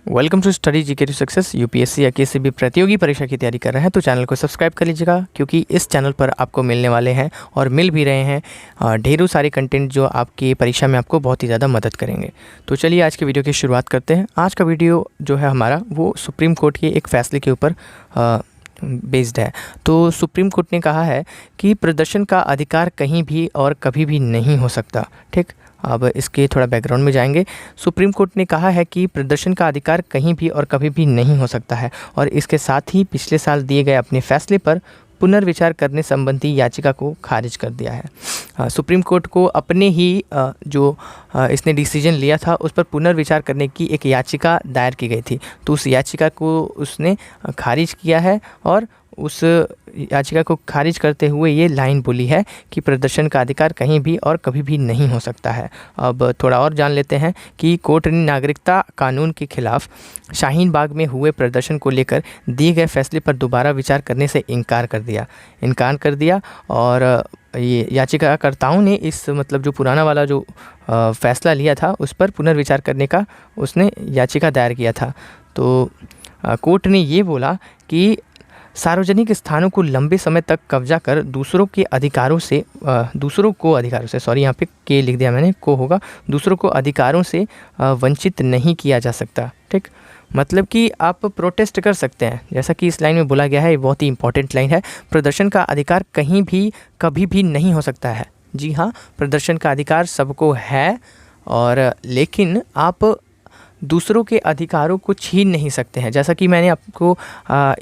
Welcome to study GK to success. UPSC या किसी भी प्रतियोगी परीक्षा की तैयारी कर रहे हैं तो चैनल को सब्सक्राइब कर लीजिएगा, क्योंकि इस चैनल पर आपको मिलने वाले हैं और मिल भी रहे हैं ढेरों सारे कंटेंट जो आपकी परीक्षा में आपको बहुत ही ज़्यादा मदद करेंगे। तो चलिए आज के वीडियो की शुरुआत करते हैं। आज का वीडियो जो है हमारा वो सुप्रीम कोर्ट के एक फ़ैसले के ऊपर बेस्ड है। तो सुप्रीम कोर्ट ने कहा है कि प्रदर्शन का अधिकार कहीं भी और कभी भी नहीं हो सकता। ठीक, अब इसके थोड़ा बैकग्राउंड में जाएंगे। सुप्रीम कोर्ट ने कहा है कि प्रदर्शन का अधिकार कहीं भी और कभी भी नहीं हो सकता है, और इसके साथ ही पिछले साल दिए गए अपने फैसले पर पुनर्विचार करने संबंधी याचिका को खारिज कर दिया है। सुप्रीम कोर्ट को अपने ही जो इसने डिसीजन लिया था उस पर पुनर्विचार करने की एक याचिका दायर की गई थी, तो उस याचिका को उसने खारिज किया है और उस याचिका को खारिज करते हुए ये लाइन बोली है कि प्रदर्शन का अधिकार कहीं भी और कभी भी नहीं हो सकता है। अब थोड़ा और जान लेते हैं कि कोर्ट ने नागरिकता कानून के खिलाफ शाहीन बाग में हुए प्रदर्शन को लेकर दिए गए फैसले पर दोबारा विचार करने से इनकार कर दिया और ये याचिकाकर्ताओं ने इस जो पुराना वाला जो फैसला लिया था उस पर पुनर्विचार करने का उसने याचिका दायर किया था। तो कोर्ट ने ये बोला कि सार्वजनिक स्थानों को लंबे समय तक कब्जा कर दूसरों को अधिकारों से यहाँ पे के लिख दिया मैंने, को होगा, दूसरों को अधिकारों से वंचित नहीं किया जा सकता। ठीक, मतलब कि आप प्रोटेस्ट कर सकते हैं, जैसा कि इस लाइन में बोला गया है। ये बहुत ही इंपॉर्टेंट लाइन है। प्रदर्शन का अधिकार कहीं भी कभी भी नहीं हो सकता है। जी हाँ, प्रदर्शन का अधिकार सबको है, और लेकिन आप दूसरों के अधिकारों को छीन नहीं सकते हैं। जैसा कि मैंने आपको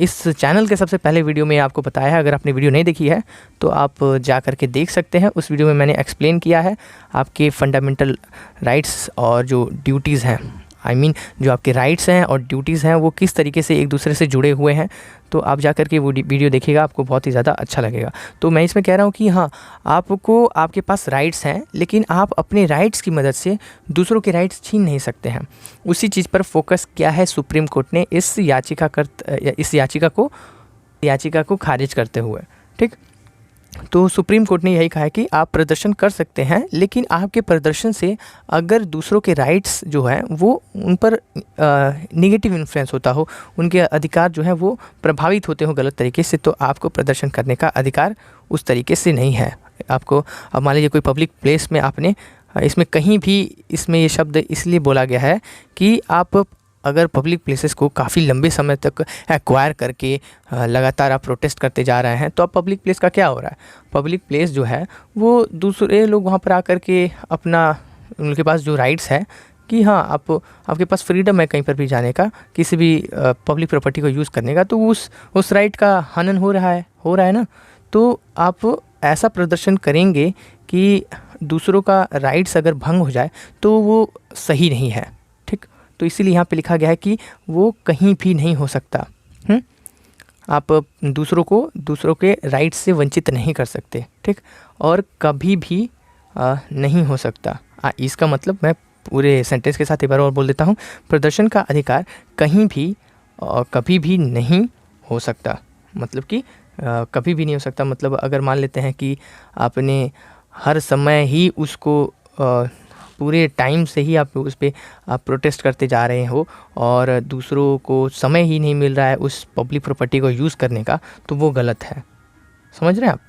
इस चैनल के सबसे पहले वीडियो में आपको बताया है। अगर आपने वीडियो नहीं देखी है तो आप जा कर के देख सकते हैं। उस वीडियो में मैंने एक्सप्लेन किया है आपके फंडामेंटल राइट्स और जो ड्यूटीज़ हैं, जो आपके राइट्स हैं और ड्यूटीज़ हैं वो किस तरीके से एक दूसरे से जुड़े हुए हैं। तो आप जा कर के वो वीडियो देखिएगा, आपको बहुत ही ज़्यादा अच्छा लगेगा। तो मैं इसमें कह रहा हूँ कि हाँ, आपके पास राइट्स हैं, लेकिन आप अपने राइट्स की मदद से दूसरों के राइट्स छीन नहीं सकते हैं। उसी चीज़ पर फोकस किया है सुप्रीम कोर्ट ने इस याचिका को खारिज करते हुए। ठीक, तो सुप्रीम कोर्ट ने यही कहा है कि आप प्रदर्शन कर सकते हैं, लेकिन आपके प्रदर्शन से अगर दूसरों के राइट्स जो हैं वो उन पर नेगेटिव इन्फ्लुएंस होता हो, उनके अधिकार जो हैं वो प्रभावित होते हो गलत तरीके से, तो आपको प्रदर्शन करने का अधिकार उस तरीके से नहीं है। आपको अब मान लीजिए कोई पब्लिक प्लेस में आपने इसमें कहीं भी इसमें ये शब्द इसलिए बोला गया है कि आप अगर पब्लिक प्लेसेस को काफ़ी लंबे समय तक एक्वायर करके लगातार आप प्रोटेस्ट करते जा रहे हैं, तो अब पब्लिक प्लेस का क्या हो रहा है? पब्लिक प्लेस जो है वो दूसरे लोग वहाँ पर आकर के उनके पास जो राइट्स है कि हाँ, आपके पास फ्रीडम है कहीं पर भी जाने का, किसी भी पब्लिक प्रॉपर्टी को यूज़ करने का, तो उस राइट का हनन हो रहा है ना। तो आप ऐसा प्रदर्शन करेंगे कि दूसरों का राइट्स अगर भंग हो जाए तो वो सही नहीं है। ठीक, तो इसीलिए यहाँ पे लिखा गया है कि वो कहीं भी नहीं हो सकता। आप दूसरों के राइट्स से वंचित नहीं कर सकते। ठीक, और कभी भी नहीं हो सकता। इसका मतलब मैं पूरे सेंटेंस के साथ एक बार और बोल देता हूँ। प्रदर्शन का अधिकार कहीं भी और कभी भी नहीं हो सकता, मतलब कि कभी भी नहीं हो सकता। मतलब अगर मान लेते हैं कि आपने हर समय ही उसको पूरे टाइम से ही आप उस पर आप प्रोटेस्ट करते जा रहे हो और दूसरों को समय ही नहीं मिल रहा है उस पब्लिक प्रॉपर्टी को यूज़ करने का, तो वो गलत है। समझ रहे हैं आप?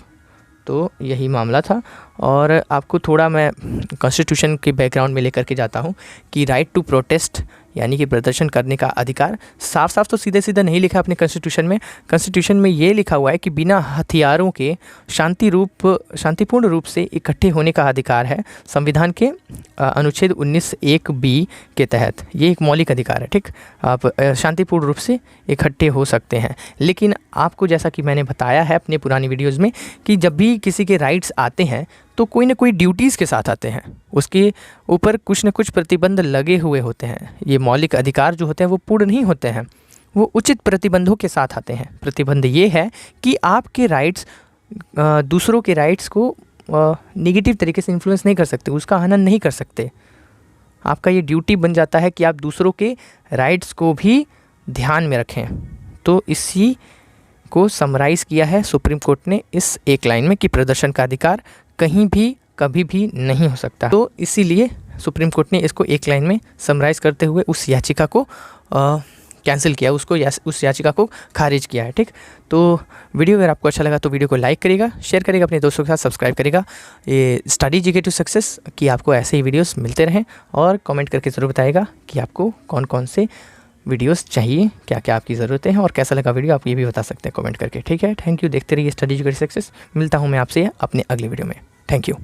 तो यही मामला था। और आपको थोड़ा मैं कॉन्स्टिट्यूशन के बैकग्राउंड में लेकर के जाता हूँ कि राइट टू प्रोटेस्ट यानी कि प्रदर्शन करने का अधिकार साफ साफ तो सीधे नहीं लिखा अपने कॉन्स्टिट्यूशन में ये लिखा हुआ है कि बिना हथियारों के शांतिपूर्ण रूप से इकट्ठे होने का अधिकार है। संविधान के अनुच्छेद 19(1)(b) के तहत ये एक मौलिक अधिकार है। ठीक, आप शांतिपूर्ण रूप से इकट्ठे हो सकते हैं, लेकिन आपको जैसा कि मैंने बताया है अपने पुरानी वीडियोज़ में कि जब भी किसी के राइट्स आते हैं तो कोई ना कोई ड्यूटीज़ के साथ आते हैं, उसके ऊपर कुछ न कुछ प्रतिबंध लगे हुए होते हैं। ये मौलिक अधिकार जो होते हैं वो पूर्ण नहीं होते हैं, वो उचित प्रतिबंधों के साथ आते हैं। प्रतिबंध ये है कि आपके राइट्स दूसरों के राइट्स को नेगेटिव तरीके से इन्फ्लुएंस नहीं कर सकते, उसका हनन नहीं कर सकते। आपका ये ड्यूटी बन जाता है कि आप दूसरों के राइट्स को भी ध्यान में रखें। तो इसी को समराइज़ किया है सुप्रीम कोर्ट ने इस एक लाइन में कि प्रदर्शन का अधिकार कहीं भी कभी भी नहीं हो सकता। तो इसीलिए सुप्रीम कोर्ट ने इसको एक लाइन में समराइज़ करते हुए उस याचिका को कैंसिल किया, उसको उस याचिका को खारिज किया है। ठीक, तो वीडियो अगर आपको अच्छा लगा तो वीडियो को लाइक करिएगा, शेयर करिएगा अपने दोस्तों के साथ, सब्सक्राइब करिएगा ये स्टडी जीके टू सक्सेस, कि आपको ऐसे ही वीडियोस मिलते रहें। और कमेंट करके ज़रूर बताइएगा कि आपको कौन कौन से वीडियोस चाहिए, क्या क्या आपकी ज़रूरतें हैं, और कैसा लगा वीडियो आप ये भी बता सकते हैं कमेंट करके। ठीक है, थैंक यू, देखते रहिए स्टडी जीके टू सक्सेस। मिलता हूँ मैं आपसे अपने अगले वीडियो में। Thank you.